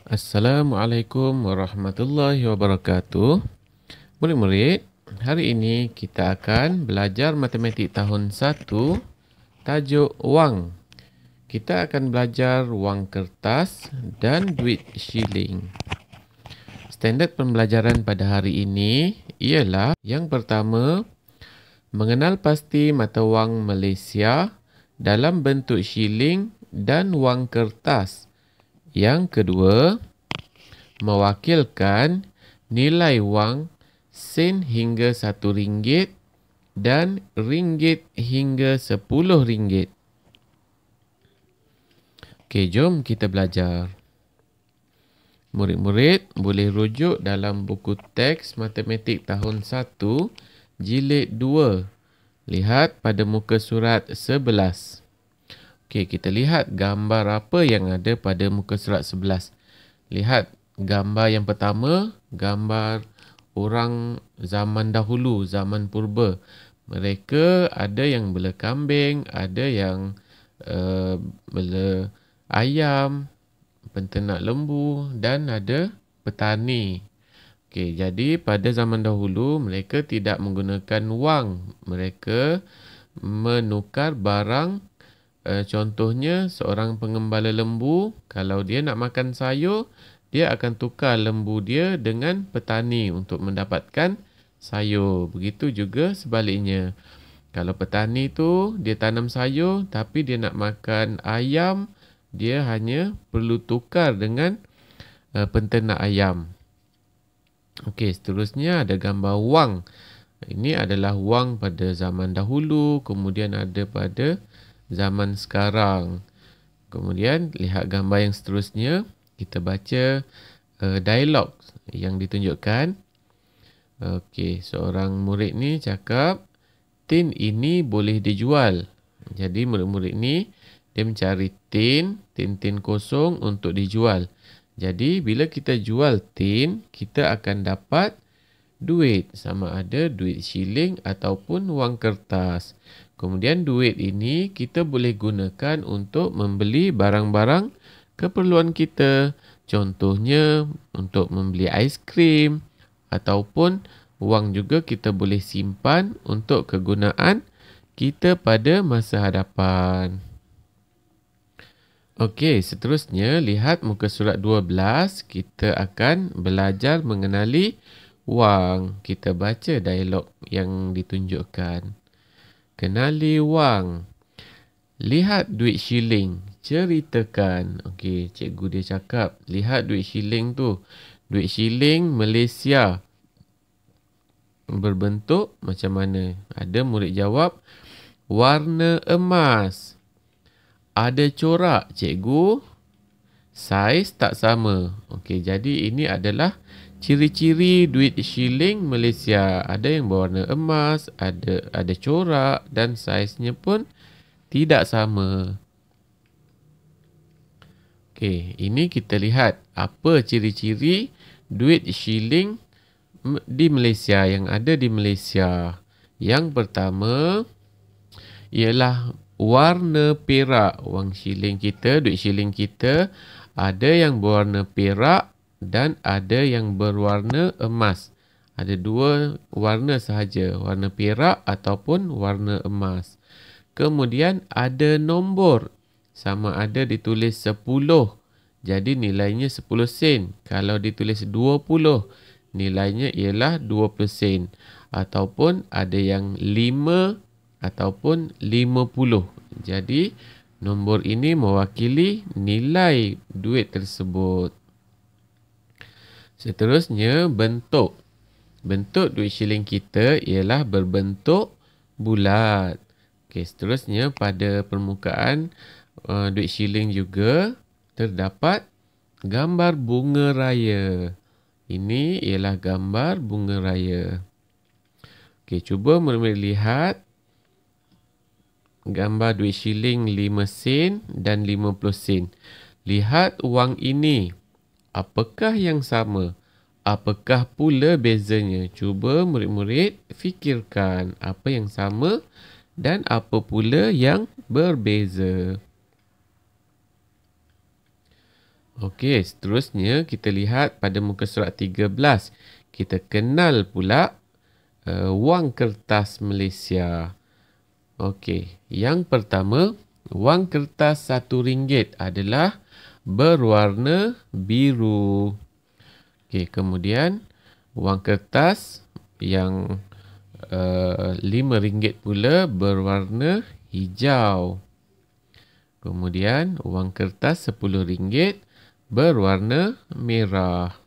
Assalamualaikum warahmatullahi wabarakatuh. Murid-murid, hari ini kita akan belajar matematik tahun 1, tajuk wang. Kita akan belajar wang kertas dan duit shilling. Standard pembelajaran pada hari ini ialah yang pertama, mengenal pasti mata wang Malaysia dalam bentuk shilling dan wang kertas. Yang kedua, mewakilkan nilai wang sen hingga RM1 dan ringgit hingga RM10. Okey, jom kita belajar. Murid-murid boleh rujuk dalam buku teks matematik tahun 1, jilid 2. Lihat pada muka surat 11. Okey, kita lihat gambar apa yang ada pada muka surat 11. Lihat gambar yang pertama, gambar orang zaman dahulu, zaman purba. Mereka ada yang bela kambing, ada yang bela ayam, penternak lembu dan ada petani. Okey, jadi pada zaman dahulu mereka tidak menggunakan wang. Mereka menukar barang. Contohnya, seorang pengembala lembu, kalau dia nak makan sayur, dia akan tukar lembu dia dengan petani untuk mendapatkan sayur. Begitu juga sebaliknya. Kalau petani tu dia tanam sayur, tapi dia nak makan ayam, dia hanya perlu tukar dengan penternak ayam. Okey, seterusnya ada gambar wang. Ini adalah wang pada zaman dahulu, kemudian ada pada zaman sekarang. Kemudian lihat gambar yang seterusnya. Kita baca dialog yang ditunjukkan. Okey, seorang murid ni cakap, tin ini boleh dijual. Jadi murid-murid ni dia mencari tin kosong untuk dijual. Jadi bila kita jual tin, kita akan dapat duit, sama ada duit shilling ataupun wang kertas. Kemudian duit ini kita boleh gunakan untuk membeli barang-barang keperluan kita. Contohnya untuk membeli aiskrim, ataupun wang juga kita boleh simpan untuk kegunaan kita pada masa hadapan. Okey, seterusnya lihat muka surat 12. Kita akan belajar mengenali wang. Kita baca dialog yang ditunjukkan. Kenali wang. Lihat duit shilling. Ceritakan. Okey, cikgu dia cakap, lihat duit shilling tu. Duit shilling Malaysia berbentuk macam mana? Ada murid jawab, warna emas. Ada corak, cikgu. Saiz tak sama. Okey, jadi ini adalah ciri-ciri duit shilling Malaysia. Ada yang berwarna emas, ada corak dan saiznya pun tidak sama. Okey, ini kita lihat apa ciri-ciri duit shilling di Malaysia, yang ada di Malaysia. Yang pertama ialah warna perak. Wang shilling kita, duit shilling kita ada yang berwarna perak dan ada yang berwarna emas. Ada dua warna sahaja, warna perak ataupun warna emas. Kemudian ada nombor, sama ada ditulis 10, jadi nilainya 10 sen. Kalau ditulis 20, nilainya ialah 20 sen. Ataupun ada yang 5 ataupun 50. Jadi nombor ini mewakili nilai duit tersebut. Seterusnya, bentuk. Bentuk duit shilling kita ialah berbentuk bulat. Okey, seterusnya pada permukaan duit shilling juga terdapat gambar bunga raya. Ini ialah gambar bunga raya. Okey, cuba murid-murid lihat gambar duit shilling 5 sen dan 50 sen. Lihat wang ini. Apakah yang sama? Apakah pula bezanya? Cuba murid-murid fikirkan apa yang sama dan apa pula yang berbeza. Okey, seterusnya kita lihat pada muka surat 13. Kita kenal pula wang kertas Malaysia. Okey, yang pertama, wang kertas RM1 adalah berwarna biru. Okey, kemudian wang kertas yang RM5 pula berwarna hijau. Kemudian wang kertas RM10 berwarna merah.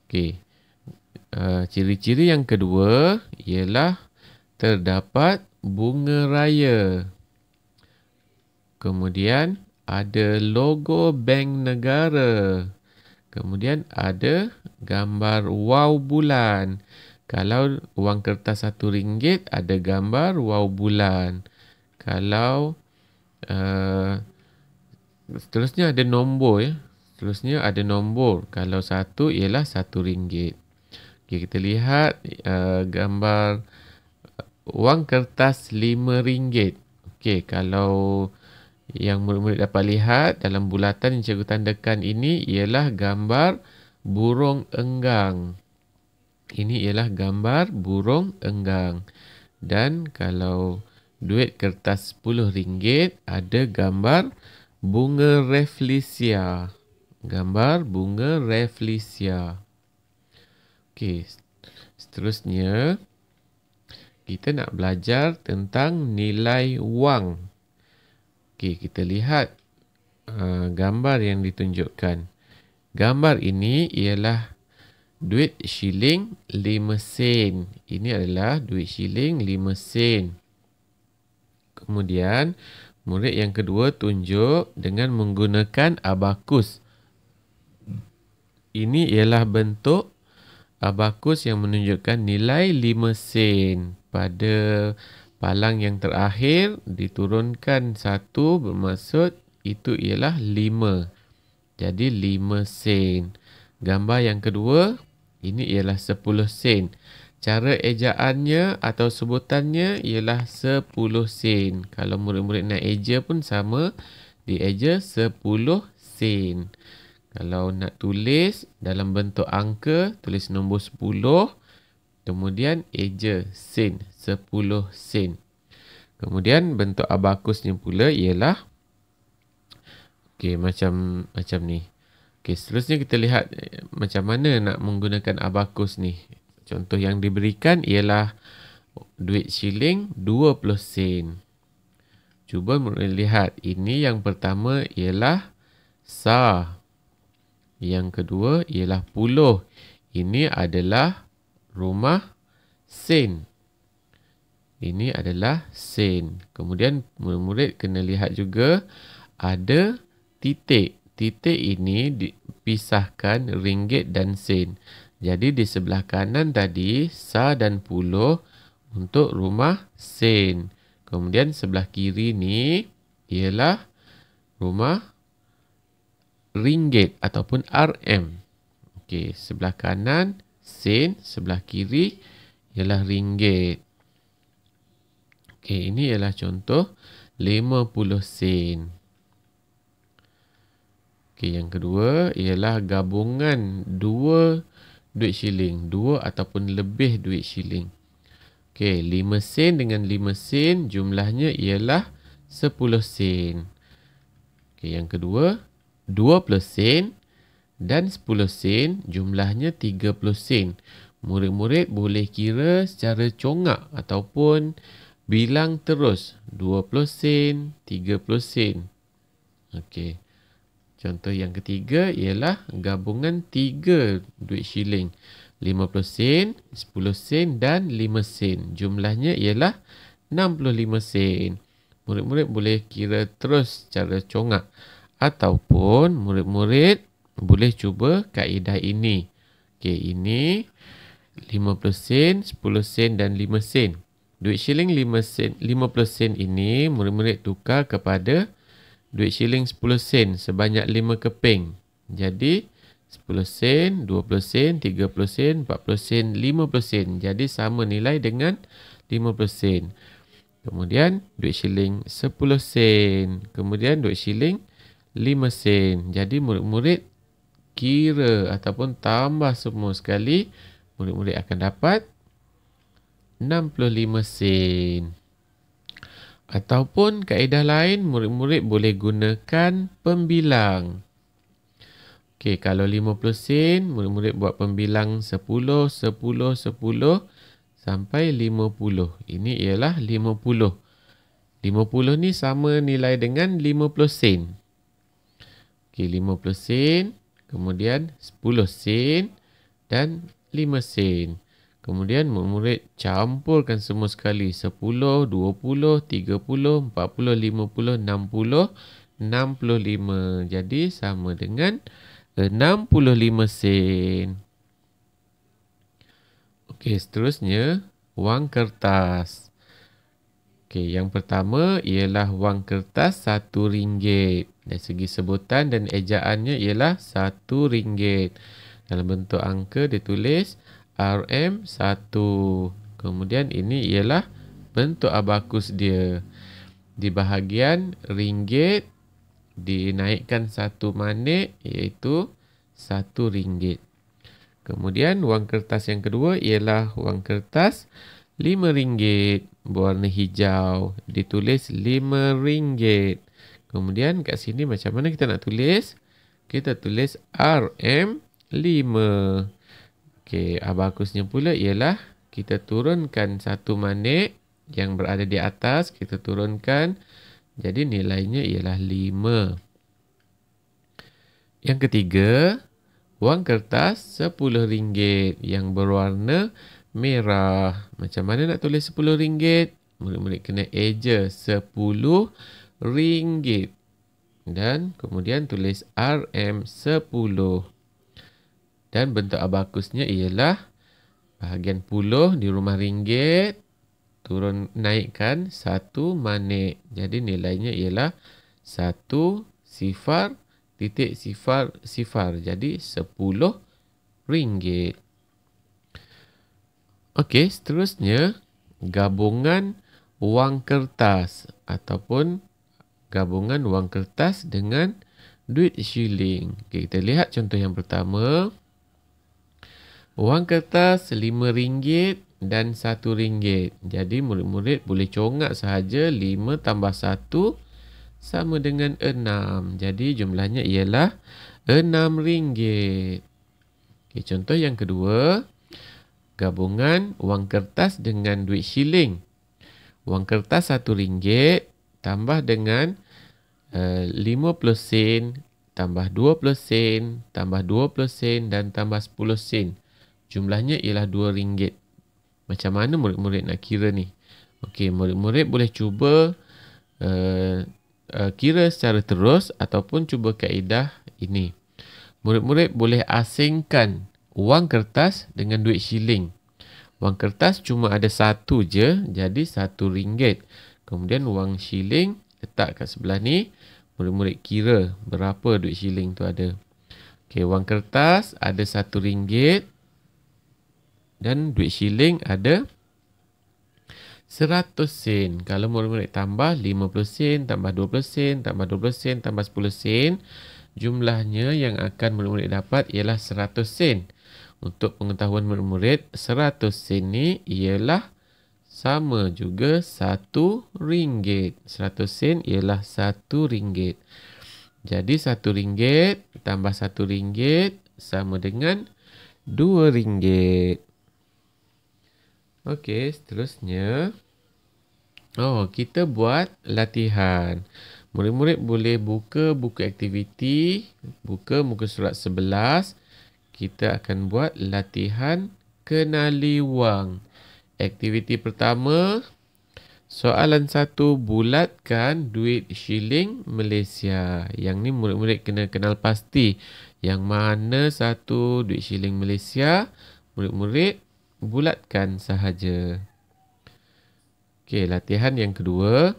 Okey. Ciri-ciri yang kedua ialah terdapat bunga raya. Kemudian ada logo Bank Negara. Kemudian ada gambar wow bulan. Kalau wang kertas RM1 ada gambar wow bulan. Kalau seterusnya ada nombor ya. Seterusnya ada nombor. Kalau 1 ialah RM1. Okey, kita lihat gambar wang kertas RM5. Okey, kalau yang murid-murid dapat lihat dalam bulatan yang cikgu tandakan ini ialah gambar burung enggang. Ini ialah gambar burung enggang. Dan kalau duit kertas RM10 ada gambar bunga rafflesia. Gambar bunga rafflesia. Okey, seterusnya kita nak belajar tentang nilai wang. Okey, kita lihat gambar yang ditunjukkan. Gambar ini ialah duit shilling 5 sen. Ini adalah duit shilling 5 sen. Kemudian, murid yang kedua tunjuk dengan menggunakan abakus. Ini ialah bentuk abakus yang menunjukkan nilai 5 sen. Pada palang yang terakhir diturunkan 1 bermaksud itu ialah 5. Jadi 5 sen. Gambar yang kedua ini ialah 10 sen. Cara ejaannya atau sebutannya ialah 10 sen. Kalau murid-murid nak eja pun sama, dieja 10 sen. Kalau nak tulis dalam bentuk angka, tulis nombor 10. Kemudian eja sen, 10 sen. Kemudian bentuk abakusnya pula ialah okey, macam ni. Okey, seterusnya kita lihat macam mana nak menggunakan abakus ni. Contoh yang diberikan ialah duit shilling 20 sen. Cuba melihat, ini yang pertama ialah sa. Yang kedua ialah puluh. Ini adalah rumah sen. Ini adalah sen. Kemudian murid-murid kena lihat juga ada titik. Titik ini dipisahkan ringgit dan sen. Jadi di sebelah kanan tadi sa dan puluh untuk rumah sen. Kemudian sebelah kiri ni ialah rumah ringgit ataupun RM. Okey, sebelah kanan sen, sebelah kiri ialah ringgit. Okey, ini ialah contoh 50 sen. Okey, yang kedua ialah gabungan dua duit shilling, dua ataupun lebih duit shilling. Okey, 5 sen dengan 5 sen jumlahnya ialah 10 sen. Okey, yang kedua 20 sen dan 10 sen jumlahnya 30 sen. Murid-murid boleh kira secara congak ataupun bilang terus 20 sen, 30 sen. Okey. Contoh yang ketiga ialah gabungan 3 duit shilling. 50 sen, 10 sen dan 5 sen. Jumlahnya ialah 65 sen. Murid-murid boleh kira terus secara congak. Ataupun murid-murid boleh cuba kaedah ini. Okey, ini 50 sen, 10 sen dan 5 sen. Duit shilling 5 sen, 50 sen ini murid-murid tukar kepada duit shilling 10 sen sebanyak 5 keping. Jadi 10 sen, 20 sen, 30 sen, 40 sen, 50 sen. Jadi sama nilai dengan 50 sen. Kemudian duit shilling 10 sen. Kemudian duit shilling 5 sen. Jadi murid-murid kira ataupun tambah semua sekali, murid-murid akan dapat 65 sen. Ataupun kaedah lain, murid-murid boleh gunakan pembilang. Okey, kalau 50 sen, murid-murid buat pembilang 10, 10, 10 sampai 50. Ini ialah 50. 50 ni sama nilai dengan 50 sen. Okey, 50 sen, kemudian 10 sen dan 5 sen. Kemudian murid-murid campurkan semua sekali. 10, 20, 30, 40, 50, 60, 65. Jadi sama dengan 65 sen. Okey, seterusnya wang kertas. Okey, yang pertama ialah wang kertas RM1. Dari segi sebutan dan ejaannya ialah RM1. Dalam bentuk angka ditulis RM1. Kemudian ini ialah bentuk abakus dia. Di bahagian ringgit dinaikkan 1 manik iaitu RM1. Kemudian wang kertas yang kedua ialah wang kertas RM5 berwarna hijau. Ditulis RM5. Kemudian kat sini macam mana kita nak tulis? Kita tulis RM5. Okey, abakusnya pula ialah kita turunkan 1 manik yang berada di atas, kita turunkan. Jadi nilainya ialah 5. Yang ketiga, wang kertas RM10 yang berwarna merah. Macam mana nak tulis RM10? Murid-murid kena eja RM10 dan kemudian tulis RM10. Dan bentuk abakusnya ialah bahagian puluh di rumah ringgit, turun naikkan 1 manik. Jadi nilainya ialah 1 sifar titik sifar sifar. Jadi RM10. Okey, seterusnya gabungan wang kertas ataupun gabungan wang kertas dengan duit shilling. Okay, kita lihat contoh yang pertama. Wang kertas RM5 dan RM1. Jadi murid-murid boleh congak sahaja 5 tambah 1 sama dengan 6. Jadi jumlahnya ialah RM6. Okay, contoh yang kedua. Gabungan wang kertas dengan duit shilling. Wang kertas RM1 tambah dengan 50 sen, tambah 20 sen, tambah 20 sen dan tambah 10 sen. Jumlahnya ialah RM2. Macam mana murid-murid nak kira ni? Okey, murid-murid boleh cuba kira secara terus ataupun cuba kaedah ini. Murid-murid boleh asingkan wang kertas dengan duit shilling. Wang kertas cuma ada 1 je, jadi RM1. Kemudian wang shilling letak kat sebelah ni. Murid-murid kira berapa duit shilling tu ada. Okey, wang kertas ada RM1 dan duit shilling ada 100 sen. Kalau murid-murid tambah 50 sen, tambah 20 sen, tambah 20 sen, tambah 10 sen, jumlahnya yang akan murid-murid dapat ialah 100 sen. Untuk pengetahuan murid-murid, 100 sen ni ialah sama juga RM1. 100 sen ialah RM1. Jadi RM1 tambah RM1 sama dengan RM2. Okey, seterusnya. Kita buat latihan. Murid-murid boleh buka buku aktiviti, buka muka surat 11. Kita akan buat latihan kenali wang. Aktiviti pertama, soalan 1, bulatkan duit shilling Malaysia. Yang ni murid-murid kena kenal pasti yang mana satu duit shilling Malaysia. Murid-murid bulatkan sahaja. Okey, latihan yang kedua,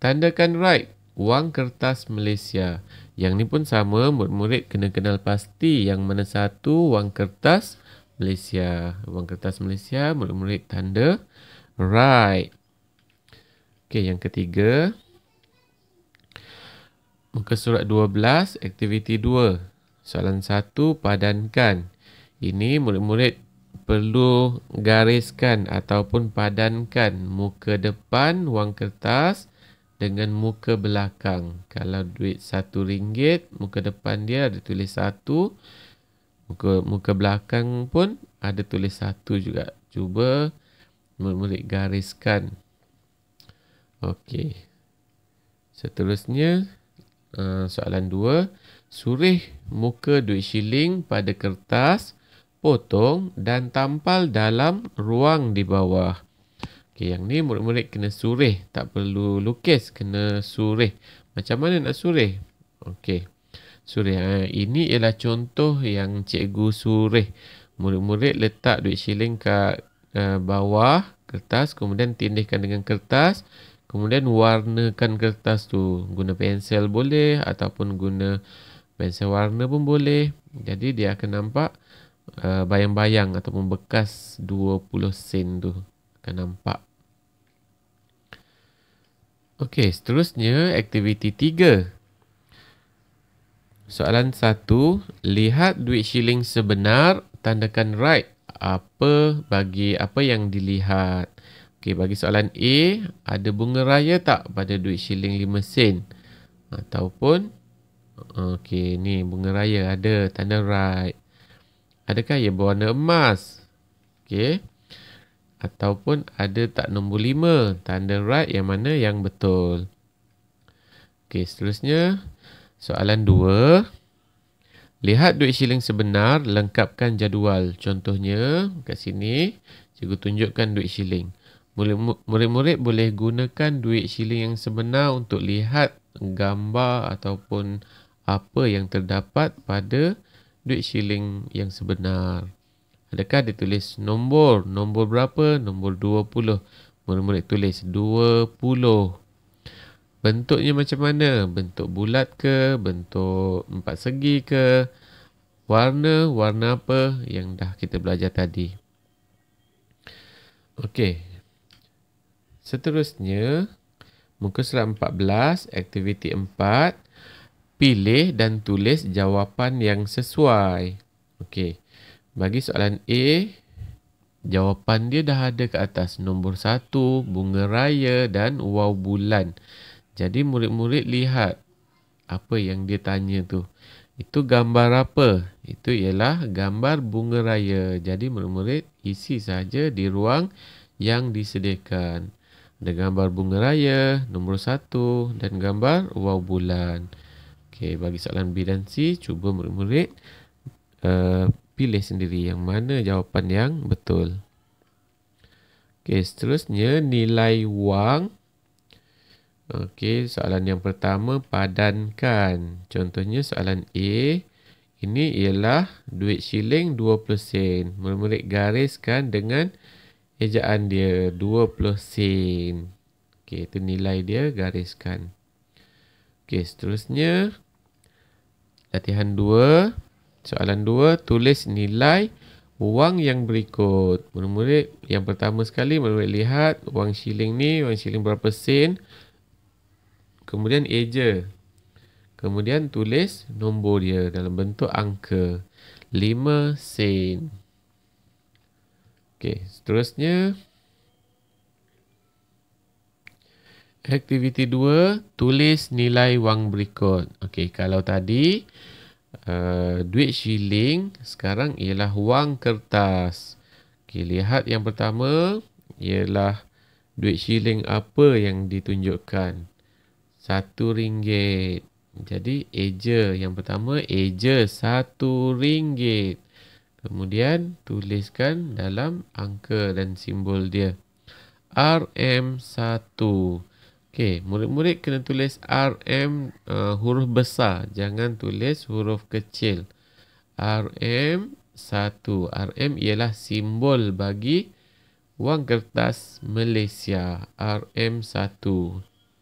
tandakan right wang kertas Malaysia. Yang ni pun sama, murid-murid kena kenal pasti yang mana satu wang kertas Malaysia. Wang kertas Malaysia, murid-murid tanda right. Okey, yang ketiga, Muka surat 12, aktiviti 2. Soalan 1, padankan. Ini murid-murid perlu gariskan ataupun padankan muka depan wang kertas dengan muka belakang. Kalau duit RM1, muka depan dia ada tulis 1. Muka belakang pun ada tulis 1 juga. Cuba murid-murid gariskan. Okey. Seterusnya, soalan 2. Surih muka duit shilling pada kertas, potong dan tampal dalam ruang di bawah. Okey, yang ni murid-murid kena surih. Tak perlu lukis, kena surih. Macam mana nak surih? Okey. Surih. Ini ialah contoh yang cikgu surih. Murid-murid letak duit shilling kat bawah kertas, kemudian tindihkan dengan kertas, kemudian warnakan kertas tu. Guna pensel boleh ataupun guna pensel warna pun boleh. Jadi dia akan nampak bayang-bayang ataupun bekas 20 sen tu akan nampak. Okey, seterusnya aktiviti 3. Soalan 1, lihat duit shilling sebenar, tandakan right. Bagi apa yang dilihat. Okey, bagi soalan A, ada bunga raya tak pada duit shilling 5 sen? Ataupun okey, ni bunga raya ada, tanda right. Adakah ia berwarna emas? Okey. Ataupun ada tak nombor 5, tanda right yang mana yang betul. Okey, seterusnya soalan 2. Lihat duit shilling sebenar, lengkapkan jadual. Contohnya, kat sini, cikgu tunjukkan duit shilling. Murid-murid boleh gunakan duit shilling yang sebenar untuk lihat gambar ataupun apa yang terdapat pada duit shilling yang sebenar. Adakah ditulis nombor? Nombor berapa? Nombor 20. Murid-murid tulis 20. Bentuknya macam mana? Bentuk bulat ke? Bentuk empat segi ke? Warna apa yang dah kita belajar tadi. Okey. Seterusnya, muka surat 14, aktiviti 4. Pilih dan tulis jawapan yang sesuai. Okey. Bagi soalan A, jawapan dia dah ada ke atas. Nombor 1, bunga raya dan waw bulan. Jadi murid-murid lihat apa yang dia tanya tu. Itu gambar apa? Itu ialah gambar bunga raya. Jadi murid-murid isi saja di ruang yang disediakan. Ada gambar bunga raya, nombor 1 dan gambar waw bulan. Okey, bagi soalan B dan C, cuba murid-murid pilih sendiri yang mana jawapan yang betul. Okey, seterusnya nilai wang. Okey, soalan yang pertama, padankan. Contohnya soalan A, ini ialah duit shilling 20 sen. Murid-murid gariskan dengan ejaan dia, 20 sen. Okey, itu nilai dia, gariskan. Okey, seterusnya, latihan 2. Soalan 2, tulis nilai wang yang berikut. Murid-murid, yang pertama sekali, murid-murid lihat wang shilling ni, wang shilling berapa sen. Kemudian eja. Kemudian tulis nombor dia dalam bentuk angka. 5 sen. Okey, seterusnya. Aktiviti 2, tulis nilai wang berikut. Okey, kalau tadi duit shilling, sekarang ialah wang kertas. Okey, lihat yang pertama ialah duit shilling apa yang ditunjukkan. RM1. Jadi eja yang pertama, eja RM1. Kemudian tuliskan dalam angka dan simbol dia. RM1. Okey, murid-murid kena tulis RM huruf besar. Jangan tulis huruf kecil. RM1. RM ialah simbol bagi wang kertas Malaysia. RM1.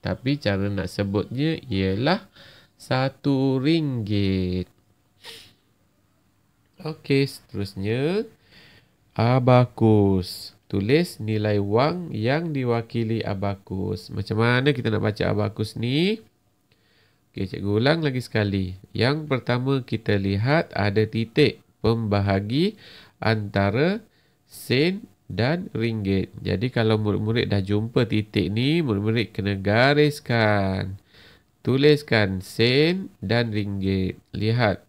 Tapi cara nak sebutnya ialah RM1. Okey, seterusnya abakus. Tulis nilai wang yang diwakili abakus. Macam mana kita nak baca abakus ni? Okey, cikgu ulang lagi sekali. Yang pertama kita lihat ada titik pembahagi antara sen dan ringgit. Jadi kalau murid-murid dah jumpa titik ni, murid-murid kena gariskan. Tuliskan sen dan ringgit. Lihat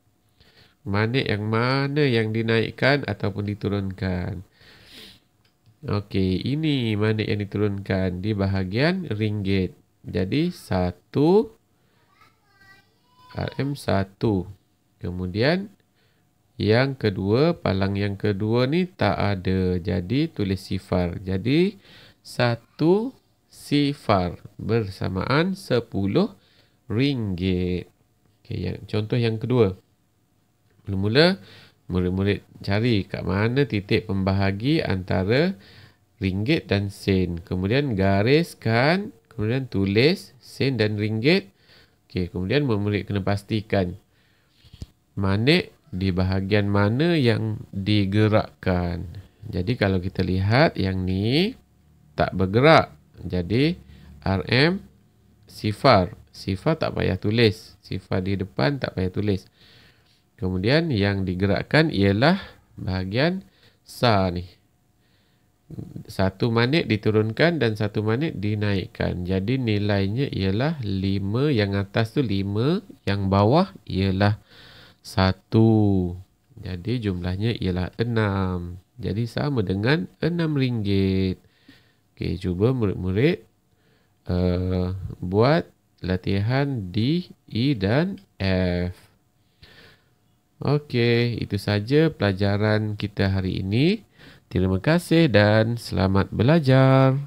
mana yang dinaikkan ataupun diturunkan. Okey, ini mana yang diturunkan di bahagian ringgit. Jadi 1 RM1. Kemudian yang kedua, palang yang kedua ni tak ada. Jadi tulis sifar. Jadi 1 sifar bersamaan 10 ringgit. Okey, contoh yang kedua. Mula-mula murid-murid cari kat mana titik pembahagi antara ringgit dan sen. Kemudian gariskan, kemudian tulis sen dan ringgit. Okey, kemudian murid kena pastikan manik di bahagian mana yang digerakkan. Jadi kalau kita lihat yang ni tak bergerak. Jadi RM sifar. Sifar tak payah tulis. Sifar di depan tak payah tulis. Kemudian yang digerakkan ialah bahagian sa ni. 1 manit diturunkan dan 1 manit dinaikkan. Jadi nilainya ialah 5. Yang atas tu 5. Yang bawah ialah 1. Jadi jumlahnya ialah 6. Jadi sama dengan RM6. Okey, cuba murid-murid buat latihan D, E dan F. Okey, itu saja pelajaran kita hari ini. Terima kasih dan selamat belajar.